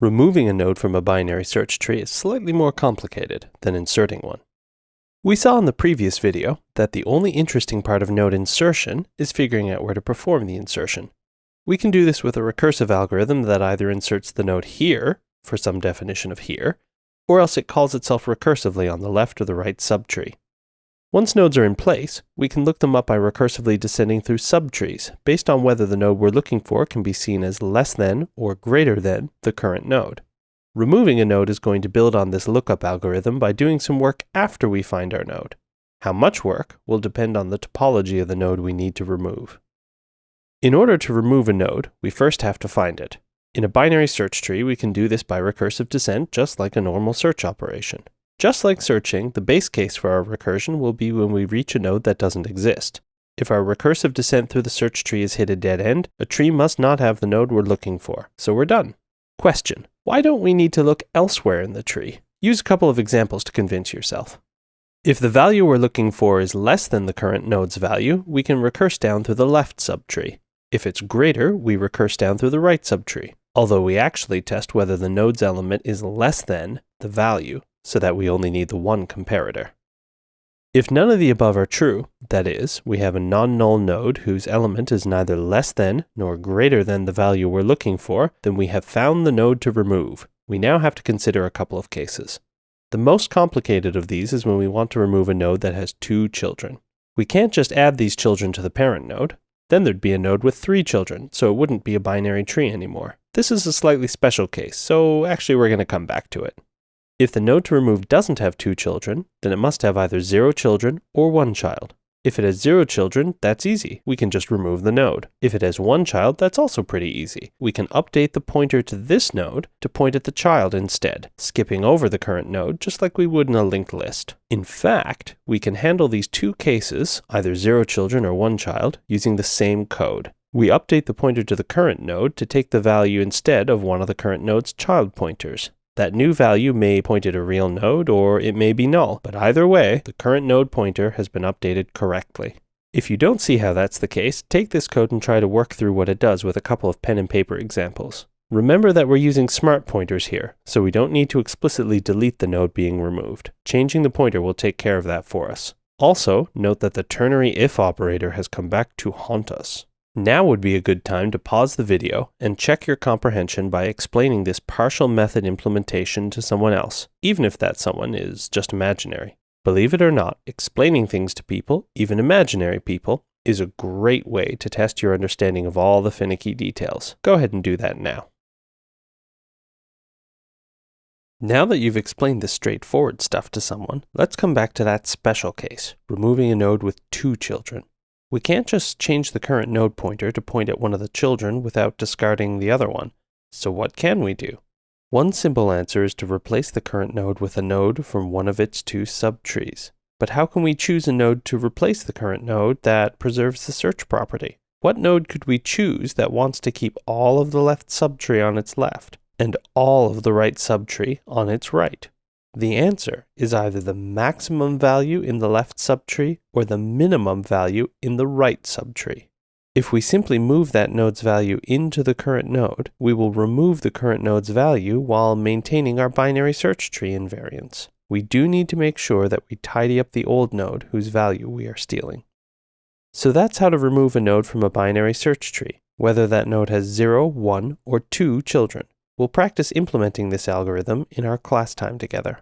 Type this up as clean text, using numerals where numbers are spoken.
Removing a node from a binary search tree is slightly more complicated than inserting one. We saw in the previous video that the only interesting part of node insertion is figuring out where to perform the insertion. We can do this with a recursive algorithm that either inserts the node here, for some definition of here, or else it calls itself recursively on the left or the right subtree. Once nodes are in place, we can look them up by recursively descending through subtrees, based on whether the node we're looking for can be seen as less than or greater than the current node. Removing a node is going to build on this lookup algorithm by doing some work after we find our node. How much work will depend on the topology of the node we need to remove. In order to remove a node, we first have to find it. In a binary search tree, we can do this by recursive descent, just like a normal search operation. Just like searching, the base case for our recursion will be when we reach a node that doesn't exist. If our recursive descent through the search tree has hit a dead end, a tree must not have the node we're looking for, so we're done. Question: why don't we need to look elsewhere in the tree? Use a couple of examples to convince yourself. If the value we're looking for is less than the current node's value, we can recurse down through the left subtree. If it's greater, we recurse down through the right subtree, although we actually test whether the node's element is less than the value, so that we only need the one comparator. If none of the above are true, that is, we have a non-null node whose element is neither less than nor greater than the value we're looking for, then we have found the node to remove. We now have to consider a couple of cases. The most complicated of these is when we want to remove a node that has 2 children. We can't just add these children to the parent node. Then there'd be a node with 3 children, so it wouldn't be a binary tree anymore. This is a slightly special case, so actually we're going to come back to it. If the node to remove doesn't have 2 children, then it must have either 0 children or 1 child. If it has 0 children, that's easy. We can just remove the node. If it has 1 child, that's also pretty easy. We can update the pointer to this node to point at the child instead, skipping over the current node just like we would in a linked list. In fact, we can handle these 2 cases, either 0 children or 1 child, using the same code. We update the pointer to the current node to take the value instead of one of the current node's child pointers. That new value may point at a real node or it may be null, but either way, the current node pointer has been updated correctly. If you don't see how that's the case, take this code and try to work through what it does with a couple of pen and paper examples. Remember that we're using smart pointers here, so we don't need to explicitly delete the node being removed. Changing the pointer will take care of that for us. Also, note that the ternary if operator has come back to haunt us. Now would be a good time to pause the video and check your comprehension by explaining this partial method implementation to someone else, even if that someone is just imaginary. Believe it or not, explaining things to people, even imaginary people, is a great way to test your understanding of all the finicky details. Go ahead and do that now. Now that you've explained this straightforward stuff to someone, let's come back to that special case, removing a node with 2 children. We can't just change the current node pointer to point at one of the children without discarding the other one. So what can we do? One simple answer is to replace the current node with a node from one of its 2 subtrees. But how can we choose a node to replace the current node that preserves the search property? What node could we choose that wants to keep all of the left subtree on its left and all of the right subtree on its right? The answer is either the maximum value in the left subtree or the minimum value in the right subtree. If we simply move that node's value into the current node, we will remove the current node's value while maintaining our binary search tree invariance. We do need to make sure that we tidy up the old node whose value we are stealing. So that's how to remove a node from a binary search tree, whether that node has 0, 1, or 2 children. We'll practice implementing this algorithm in our class time together.